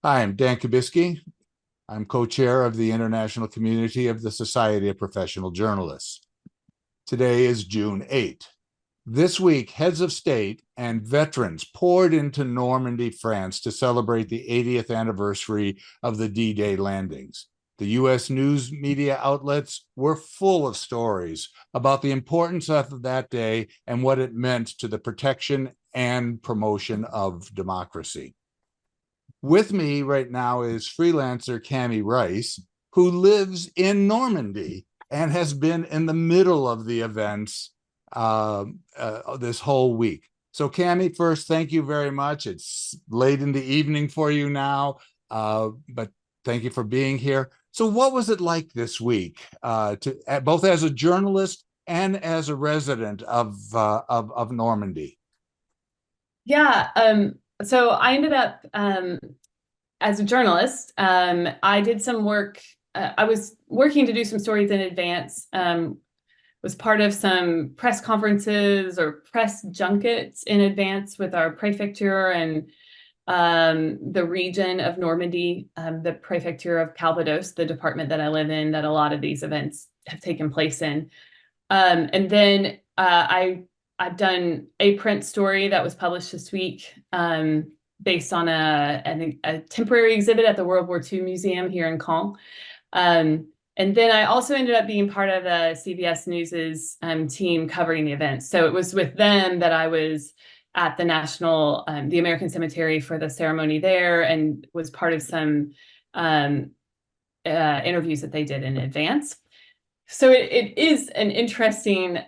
Hi, I'm Dan Kubisky. I'm co-chair of the International Community of the Society of Professional Journalists. Today is June 8th. This week, heads of state and veterans poured into Normandy, France to celebrate the 80th anniversary of the D-Day landings. The US news media outlets were full of stories about the importance of that day and what it meant to the protection and promotion of democracy. With me right now is freelancer Cami Rice, who lives in Normandy and has been in the middle of the events this whole week. So, Cami, first, thank you very much. It's late in the evening for you now, but thank you for being here. So, what was it like this week, both as a journalist and as a resident of Normandy? Yeah. So I ended up as a journalist. I did some work. I was working to do some stories in advance. Was part of some press conferences or press junkets in advance with our prefecture and the region of Normandy, the prefecture of Calvados, the department that I live in, that a lot of these events have taken place in. And then I've done a print story that was published this week based on a temporary exhibit at the World War II Museum here in Caen. And then I also ended up being part of the CBS News's team covering the event. So it was with them that I was at the American Cemetery for the ceremony there, and was part of some interviews that they did in advance. So it is an interesting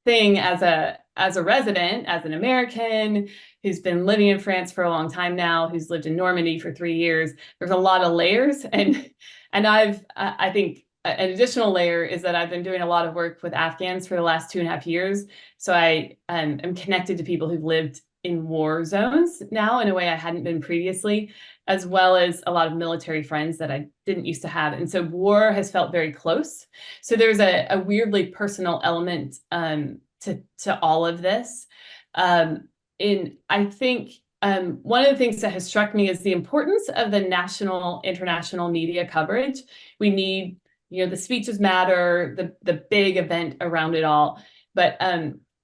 thing as a resident, as an American who's been living in France for a long time now, who's lived in Normandy for 3 years. There's a lot of layers, and I think an additional layer is that I've been doing a lot of work with Afghans for the last 2.5 years. So I am connected to people who've lived in war zones now in a way I hadn't been previously, as well as a lot of military friends that I didn't used to have. And so war has felt very close. So there's a weirdly personal element to all of this. I think one of the things that has struck me is the importance of the national, international media coverage. We need, the speeches matter, the big event around it all. But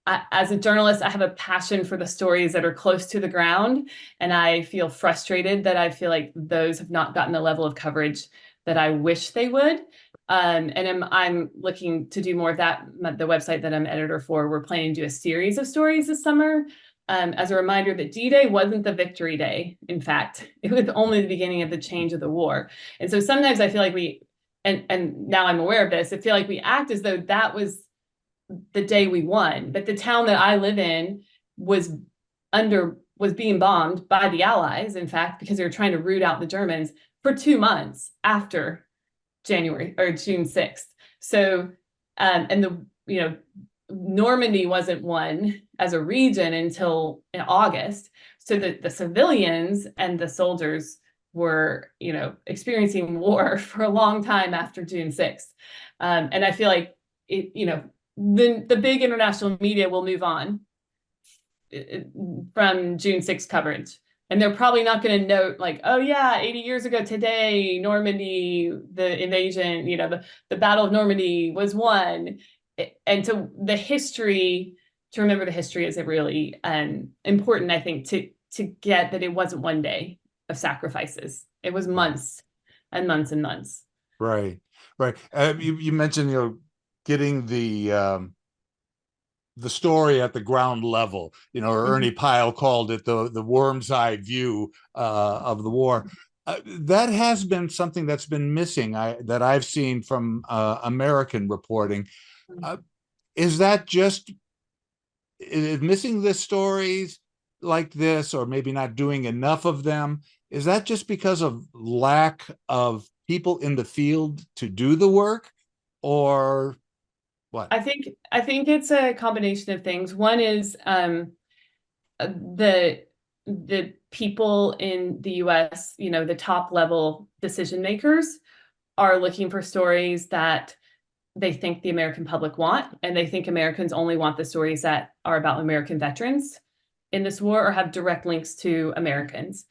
as a journalist, I have a passion for the stories that are close to the ground, and I feel frustrated that I feel like those have not gotten the level of coverage that I wish they would. And I'm looking to do more of that. The website that I'm editor for, we're planning to do a series of stories this summer. As a reminder that D-Day wasn't the victory day. In fact, it was only the beginning of the change of the war. And so sometimes I feel like and now I'm aware of this, I feel like we act as though that was the day we won. But the town that I live in was being bombed by the Allies, in fact, because they were trying to root out the Germans for 2 months after January or June 6th. So, Normandy wasn't won as a region until in August. So the civilians and the soldiers were, experiencing war for a long time after June 6th. And I feel like the big international media will move on from June 6th coverage. And they're probably not going to note like, oh yeah, 80 years ago today, Normandy, the invasion, the Battle of Normandy was won. And so to remember the history is really important, I think, to get that it wasn't one day of sacrifices. It was months and months and months. Right, right. You mentioned, getting the story at the ground level, or Ernie Pyle called it the worm's eye view of the war. That has been something that's been missing that I've seen from American reporting. Is that just is missing the stories like this, or maybe not doing enough of them? Is that just because of lack of people in the field to do the work, or what? I think it's a combination of things. One is the people in the US, the top level decision makers are looking for stories that they think the American public want, and they think Americans only want the stories that are about American veterans in this war or have direct links to Americans.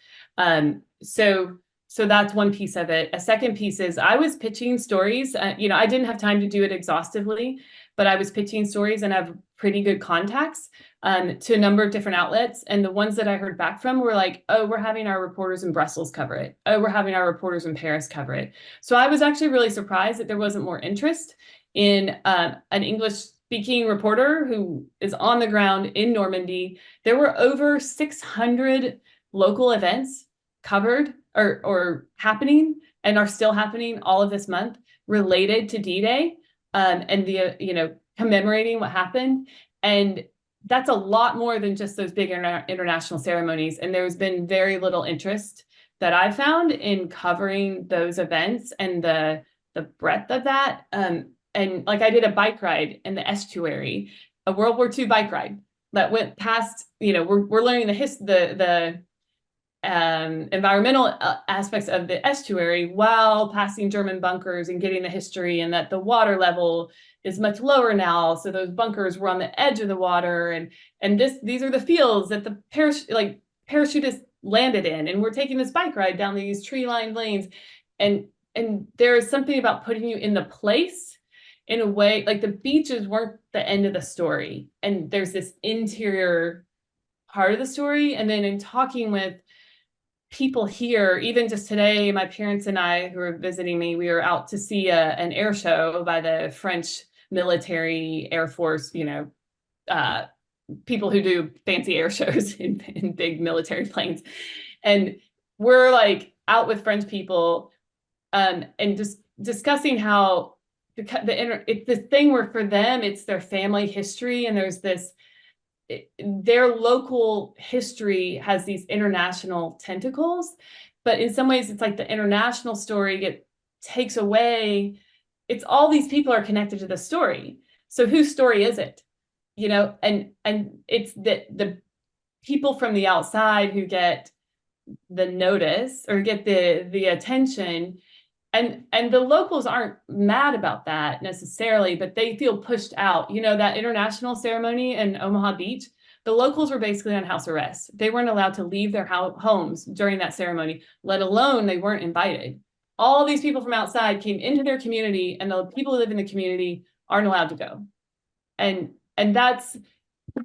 so that's one piece of it. A second piece is I was pitching stories. I didn't have time to do it exhaustively, but I was pitching stories and have pretty good contacts to a number of different outlets. And the ones that I heard back from were like, oh, we're having our reporters in Brussels cover it. Oh, we're having our reporters in Paris cover it. So I was actually really surprised that there wasn't more interest in an English speaking reporter who is on the ground in Normandy. There were over 600 local events covered or happening and are still happening all of this month related to D-Day and the commemorating what happened. And that's a lot more than just those big international ceremonies. And there's been very little interest that I found in covering those events and the breadth of that. And like I did a bike ride in the estuary, a World War II bike ride that went past, we're learning the environmental aspects of the estuary while passing German bunkers and getting the history, and that the water level is much lower now. So those bunkers were on the edge of the water, and these are the fields that the parachutists landed in, and we're taking this bike ride down these tree-lined lanes, and there is something about putting you in the place in a way, like the beaches weren't the end of the story, and there's this interior part of the story. And then in talking with people here, even just today, my parents and I, who were visiting me, we were out to see an air show by the French military Air Force, people who do fancy air shows in big military planes. And we're like out with French people and just discussing how it's this thing where for them, it's their family history. And there's their local history has these international tentacles, but in some ways it's like the international story takes away, it's all these people are connected to the story. So whose story is it? And it's the people from the outside who get the notice or get the attention. And the locals aren't mad about that necessarily, but they feel pushed out. That international ceremony in Omaha Beach, the locals were basically on house arrest. They weren't allowed to leave their homes during that ceremony, let alone they weren't invited. All these people from outside came into their community, and the people who live in the community aren't allowed to go. And that's,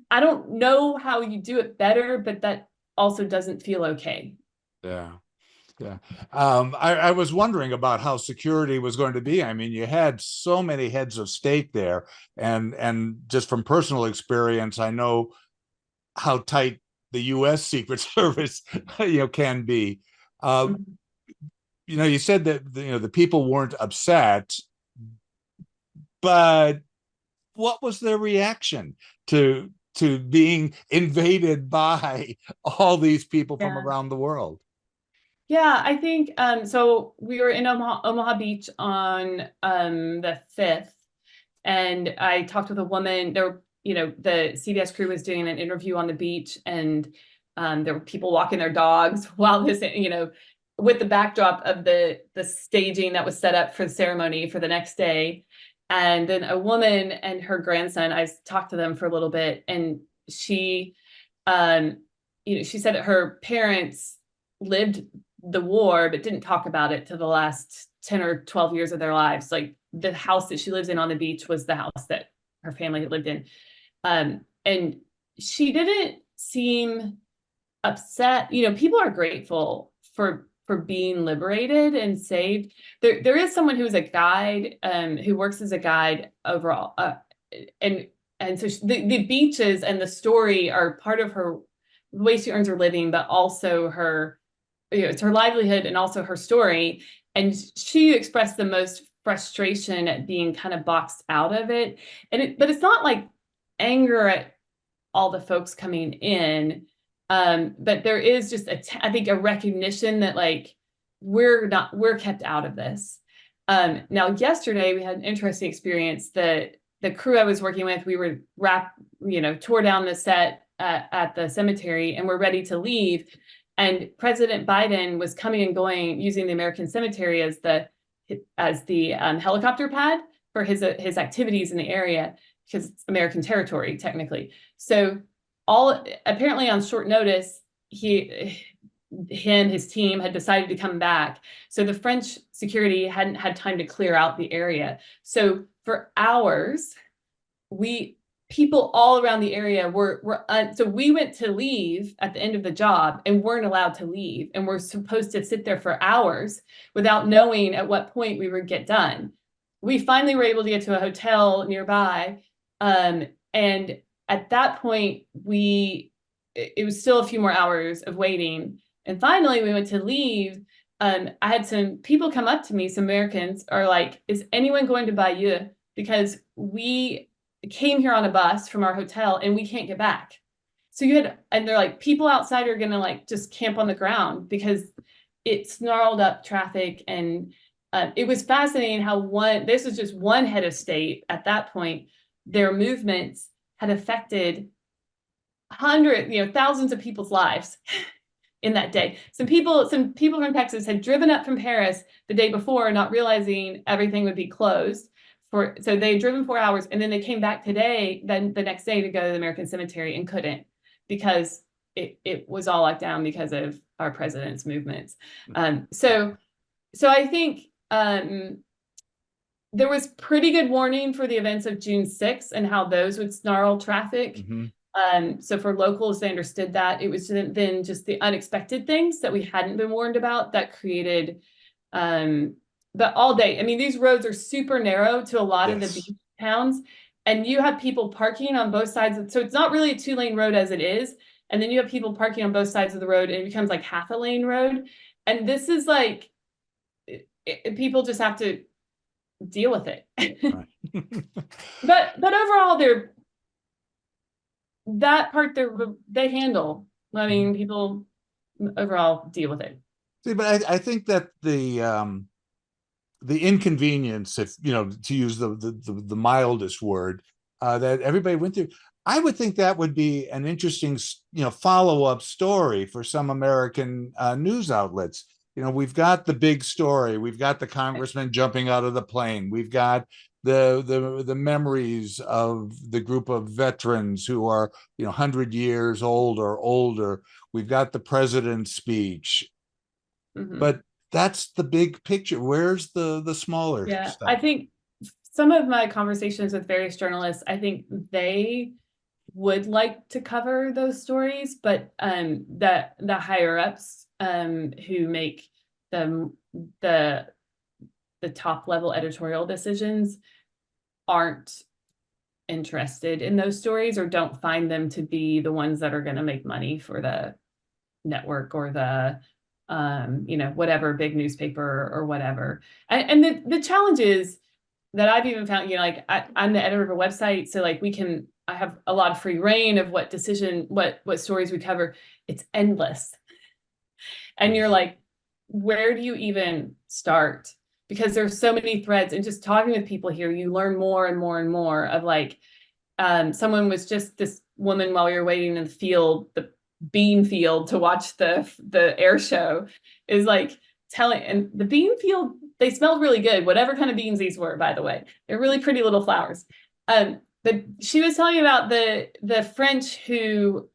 I don't know how you do it better, but that also doesn't feel okay. Yeah. Yeah. I was wondering about how security was going to be. I mean, you had so many heads of state there, and just from personal experience, I know how tight the U.S. Secret Service, can be. You said that the people weren't upset, but what was their reaction to being invaded by all these people from around the world? Yeah, I think so we were in Omaha Beach on the 5th, and I talked with a woman. The CBS crew was doing an interview on the beach, and there were people walking their dogs while this, with the backdrop of the staging that was set up for the ceremony for the next day. And then a woman and her grandson, I talked to them for a little bit, and she said that her parents lived the war, but didn't talk about it to the last 10 or 12 years of their lives. Like the house that she lives in on the beach was the house that her family had lived in. And she didn't seem upset. People are grateful for being liberated and saved. There is someone who's a guide, who works as a guide overall. And so the beaches and the story are part of the way she earns her living, but also it's her livelihood and also her story. And she expressed the most frustration at being kind of boxed out of it. But it's not like anger at all the folks coming in. But there is just I think a recognition that like we're kept out of this. Now yesterday we had an interesting experience. The crew I was working with, we were tore down the set at the cemetery, and we're ready to leave. And President Biden was coming and going using the American Cemetery as the helicopter pad for his activities in the area, because it's American territory technically. So apparently on short notice, his team had decided to come back. So the French security hadn't had time to clear out the area. So for hours, people all around the area so we went to leave at the end of the job and weren't allowed to leave, and we're supposed to sit there for hours without knowing at what point we would get done. We finally were able to get to a hotel nearby, and at that point it was still a few more hours of waiting, and finally we went to leave. I had some people come up to me, some Americans, are like, is anyone going to Bayeux? Because we came here on a bus from our hotel and we can't get back. So and they're like, people outside are gonna like just camp on the ground because it snarled up traffic. And it was fascinating how this was just one head of state at that point. Their movements had affected thousands of people's lives in that day. Some people from Texas had driven up from Paris the day before, not realizing everything would be closed. So they had driven 4 hours, and then they came back then the next day to go to the American Cemetery and couldn't, because it was all locked down because of our president's movements. So I think there was pretty good warning for the events of June 6th and how those would snarl traffic. Mm-hmm. So for locals, they understood that. It was then just the unexpected things that we hadn't been warned about that created but all day. I mean, these roads are super narrow to a lot of the beach towns, and you have people parking on both sides. So it's not really a 2-lane road as it is. And then you have people parking on both sides of the road, and it becomes like half a lane road. And this is like, people just have to deal with it. But overall, they handle. I mean, people overall deal with it. See, but I think that the inconvenience, if to use the mildest word, that everybody went through, I would think that would be an interesting follow-up story for some American news outlets. We've got the big story, we've got the congressman jumping out of the plane, we've got the memories of the group of veterans who are 100 years old or older, we've got the president's speech. But that's the big picture. Where's the smaller stuff? I think some of my conversations with various journalists, I think they would like to cover those stories, but the higher ups who make the top level editorial decisions aren't interested in those stories, or don't find them to be the ones that are going to make money for the network or the whatever big newspaper or whatever. And the challenge is that I've even found, I'm the editor of a website, so like I have a lot of free reign of what stories we cover. It's endless. And you're like, where do you even start? Because there's so many threads, and just talking with people here, you learn more and more and more of like, someone was just this woman while we were waiting in the field, the bean field to watch the air show, is like telling, and the bean field, they smelled really good, whatever kind of beans these were, by the way. They're really pretty little flowers. But she was telling about the French who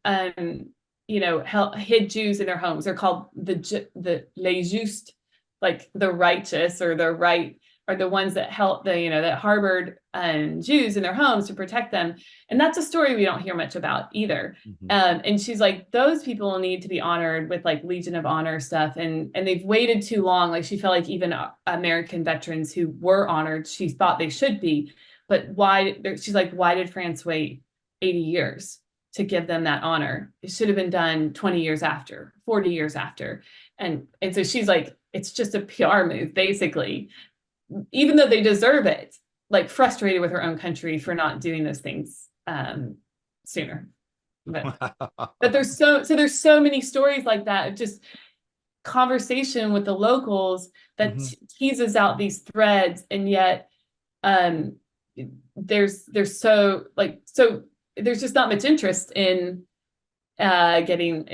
hid Jews in their homes. They're called the les justes, like the righteous, or the right, are the ones that helped that harbored Jews in their homes to protect them. And that's a story we don't hear much about either. And she's like, those people need to be honored with like Legion of Honor stuff. And they've waited too long. Like, she felt like even American veterans who were honored, she thought they should be. But she's like, why did France wait 80 years to give them that honor? It should have been done 20 years after, 40 years after. And so she's like, it's just a PR move, basically, even though they deserve it, like frustrated with her own country for not doing those things sooner. But there's so many stories like that of just conversation with the locals that teases out these threads, and yet there's just not much interest in getting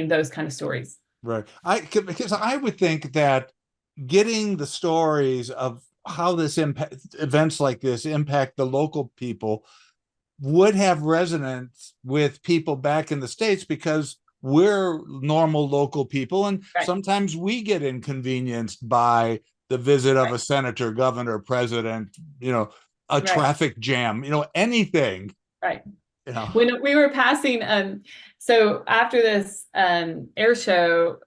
those kind of stories. Right. Because I would think that getting the stories of how events like this impact the local people would have resonance with people back in the States, because we're normal local people, and Right. sometimes we get inconvenienced by the visit of Right. a senator, governor, president, a Right. traffic jam, anything, Right. you know. When we were passing, so after this air show,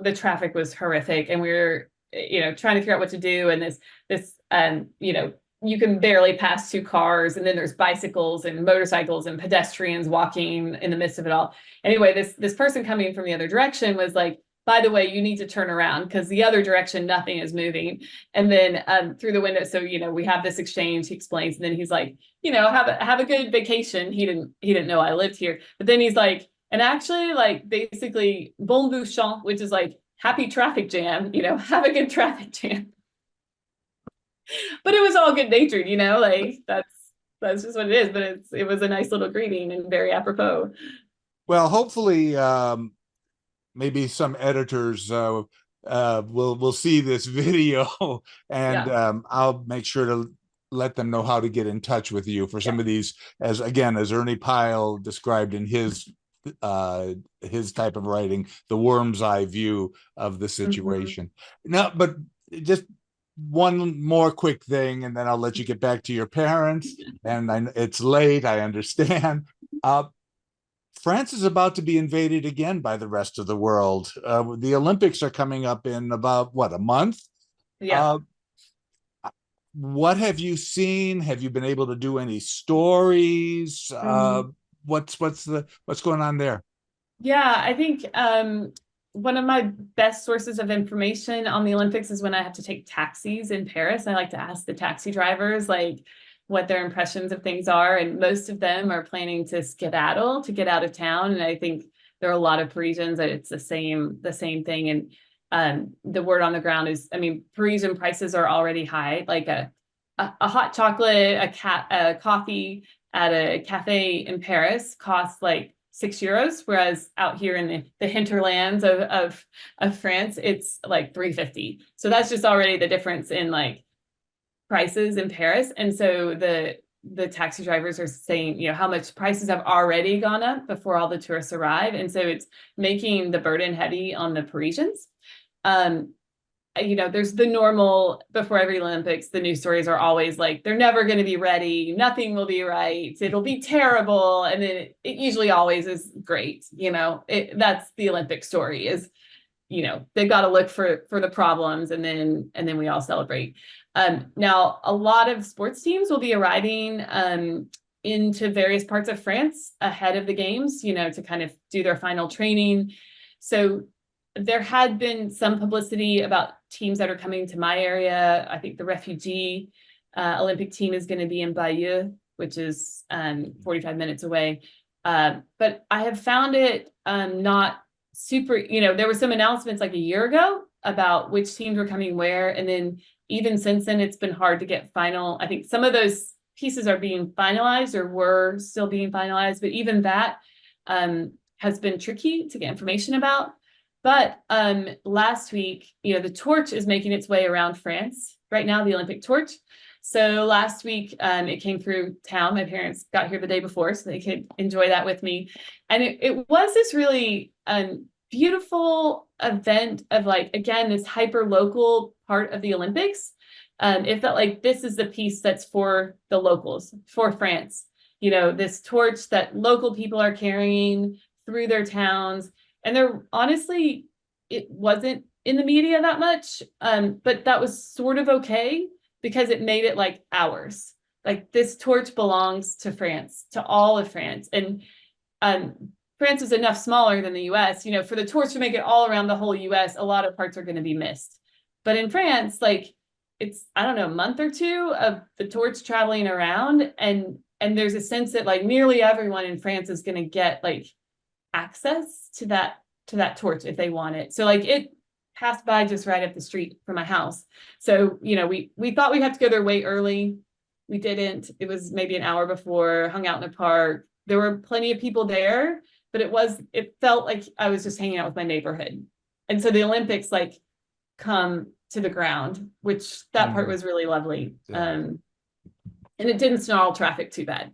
the traffic was horrific, and we were, trying to figure out what to do. And you can barely pass two cars, and then there's bicycles and motorcycles and pedestrians walking in the midst of it all. Anyway, this person coming from the other direction was like, by the way, you need to turn around because the other direction, nothing is moving. And then through the window, so we have this exchange. He explains, and then he's like, have a good vacation. He didn't know I lived here, but then he's like, and actually, like basically, bon bouchon, which is like happy traffic jam. Have a good traffic jam. But it was all good natured, like that's just what it is. But it was a nice little greeting and very apropos. Well, hopefully, maybe some editors will see this video, and Yeah, I'll make sure to let them know how to get in touch with you for yeah. some of these, as Ernie Pyle described in his type of writing, the worm's eye view of the Mm-hmm. situation. Now, but just one more quick thing, and then I'll let you get back to your parents. And it's late, I understand. France is about to be invaded again by the rest of the world. The Olympics are coming up in about a month. Yeah. Uh, what have you seen? Have you been able to do any stories? Mhm. What's going on there? Yeah, I think one of my best sources of information on the Olympics is when I have to take taxis in Paris. I like to ask the taxi drivers like what their impressions of things are, and most of them are planning to skedaddle to get out of town. And I think there are a lot of Parisians that it's the same thing. And the word on the ground is, I mean, Parisian prices are already high. Like a hot chocolate, a coffee at a cafe in Paris costs like €6, whereas out here in the hinterlands of France, it's like 350. So that's just already the difference in like prices in Paris. And so the taxi drivers are saying, how much prices have already gone up before all the tourists arrive. And so it's making the burden heavy on the Parisians. Um, there's the normal before every Olympics, the news stories are always like, they're never going to be ready. Nothing will be right. It'll be terrible. And then it usually always is great. That's the Olympic story is, they've got to look for the problems, and then we all celebrate. Now, a lot of sports teams will be arriving into various parts of France ahead of the games, to kind of do their final training. So there had been some publicity about teams that are coming to my area. I think the refugee Olympic team is going to be in Bayeux, which is 45 minutes away. But I have found it not super, there were some announcements like a year ago about which teams were coming where. And then even since then, it's been hard to get final. I think some of those pieces are being finalized or were still being finalized, but even that has been tricky to get information about. But last week, the torch is making its way around France right now, the Olympic torch. So last week, it came through town. My parents got here the day before so they could enjoy that with me. And it was this really beautiful event of like, again, this hyper local part of the Olympics. It felt like this is the piece that's for the locals, for France. This torch that local people are carrying through their towns. And there, honestly, it wasn't in the media that much, but that was sort of okay because it made it like ours. Like this torch belongs to France, to all of France. And France is enough smaller than the US, for the torch to make it all around the whole US, a lot of parts are going to be missed. But in France, like it's, I don't know, a month or two of the torch traveling around. And there's a sense that like nearly everyone in France is going to get like access to that torch if they want it. So like it passed by just right up the street from my house. So, we thought we'd have to go there way early. We didn't. It was maybe an hour before, hung out in a park. There were plenty of people there, but it felt like I was just hanging out with my neighborhood. And so the Olympics like come to the ground, which that part was really lovely. Yeah. And it didn't snarl traffic too bad.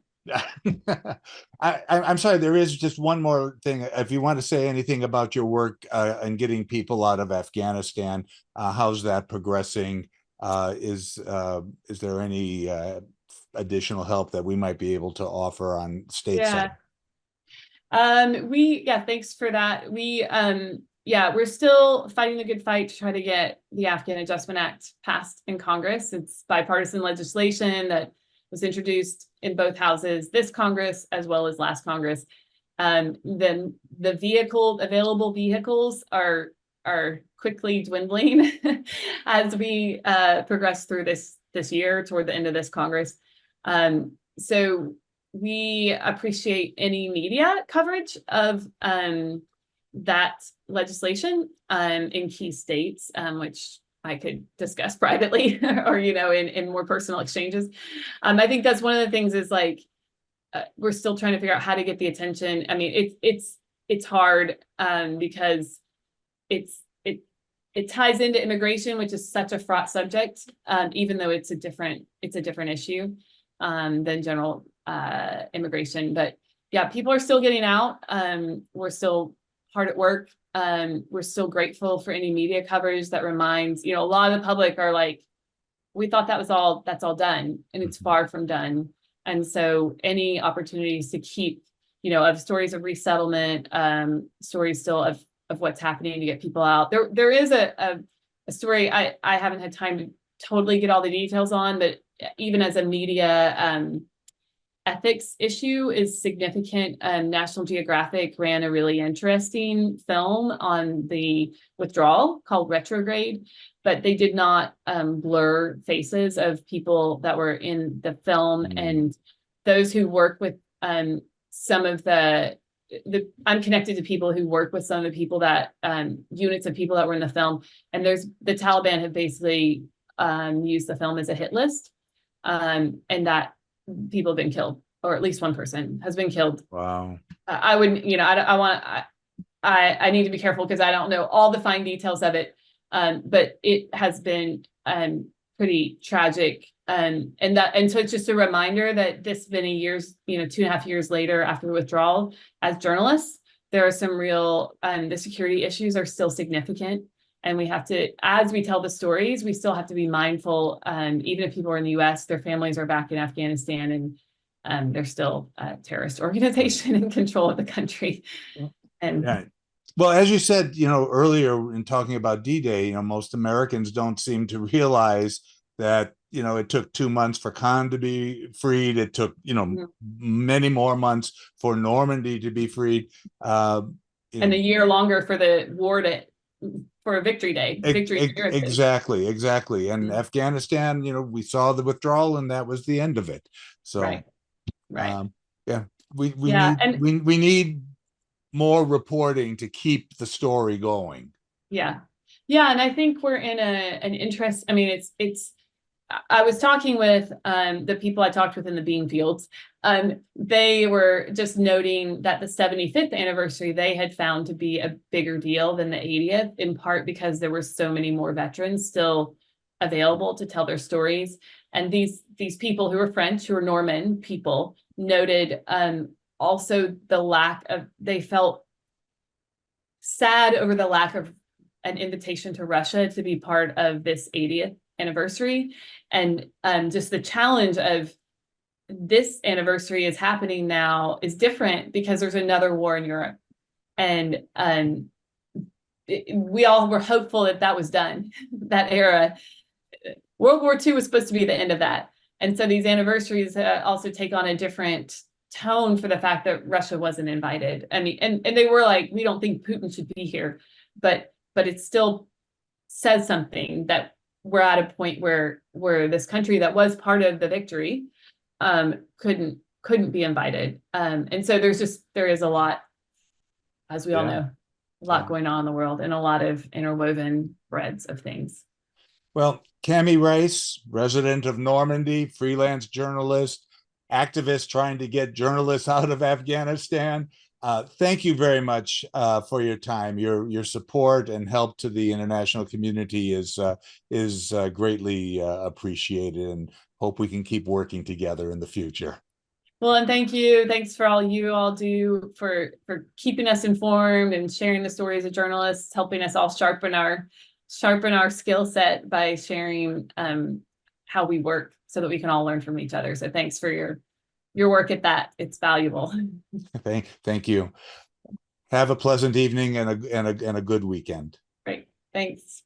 I'm sorry, there is just one more thing. If you want to say anything about your work and getting people out of Afghanistan, how's that progressing? Is there any additional help that we might be able to offer on stateside? Yeah. Yeah, thanks for that. Yeah, we're still fighting the good fight to try to get the Afghan Adjustment Act passed in Congress. It's bipartisan legislation that was introduced in both houses, this Congress as well as last Congress. Then the available vehicles are quickly dwindling as we progress through this year toward the end of this Congress. So we appreciate any media coverage of that legislation in key states, which I could discuss privately or, in more personal exchanges. I think that's one of the things is like, we're still trying to figure out how to get the attention. I mean, it's hard because it ties into immigration, which is such a fraught subject, even though it's a different issue than general immigration. But yeah, people are still getting out. We're still hard at work. We're still grateful for any media coverage that reminds, a lot of the public are like, we thought that's all done, and it's far from done. And so any opportunities to keep, of stories of resettlement, stories still of what's happening to get people out. There is a story I haven't had time to totally get all the details on, but even as a media ethics issue is significant. National Geographic ran a really interesting film on the withdrawal called Retrograde, but they did not blur faces of people that were in the film. And those who work with some of I'm connected to people who work with some of the people that units of people that were in the film, and the Taliban have basically used the film as a hit list, and that people have been killed, or at least one person has been killed. Wow. I wouldn't, I need to be careful because I don't know all the fine details of it, but it has been pretty tragic. And so it's just a reminder that this many years, 2.5 years later after the withdrawal, as journalists, there are some real, the security issues are still significant. And we have to, as we tell the stories, we still have to be mindful, even if people are in the US, their families are back in Afghanistan, and they're still a terrorist organization in control of the country. And yeah. Well, as you said, earlier in talking about D-Day, most Americans don't seem to realize that, it took 2 months for Khan to be freed. It took, many more months for Normandy to be freed. And a year longer for the war for a victory day. Exactly. And Afghanistan, we saw the withdrawal, and that was the end of it. So, right. Yeah, we need more reporting to keep the story going. Yeah, and I think we're in an interest. I mean, it's. I was talking with the people I talked with in the bean fields. They were just noting that the 75th anniversary they had found to be a bigger deal than the 80th, in part because there were so many more veterans still available to tell their stories. And these people who were French, who were Norman people, noted also the lack of, they felt sad over the lack of an invitation to Russia to be part of this 80th anniversary. And just the challenge of this anniversary is happening now is different because there's another war in Europe. And we all were hopeful that was done, that era. World War II was supposed to be the end of that. And so these anniversaries also take on a different tone for the fact that Russia wasn't invited. I mean, and they were like, we don't think Putin should be here, but it still says something that we're at a point where this country that was part of the victory couldn't be invited. And so there is a lot, as we all know, a lot going on in the world, and a lot of interwoven threads of things. Well, Cami Rice, resident of Normandy, freelance journalist, activist trying to get journalists out of Afghanistan. Thank you very much for your time. Your support and help to the international community is greatly appreciated, and hope we can keep working together in the future. Well, and thank you. Thanks for all you all do for keeping us informed and sharing the stories of journalists, helping us all sharpen our skill set by sharing how we work so that we can all learn from each other. So thanks for your work at that. It's valuable. Thank you. Have a pleasant evening and a good weekend. Great. Thanks.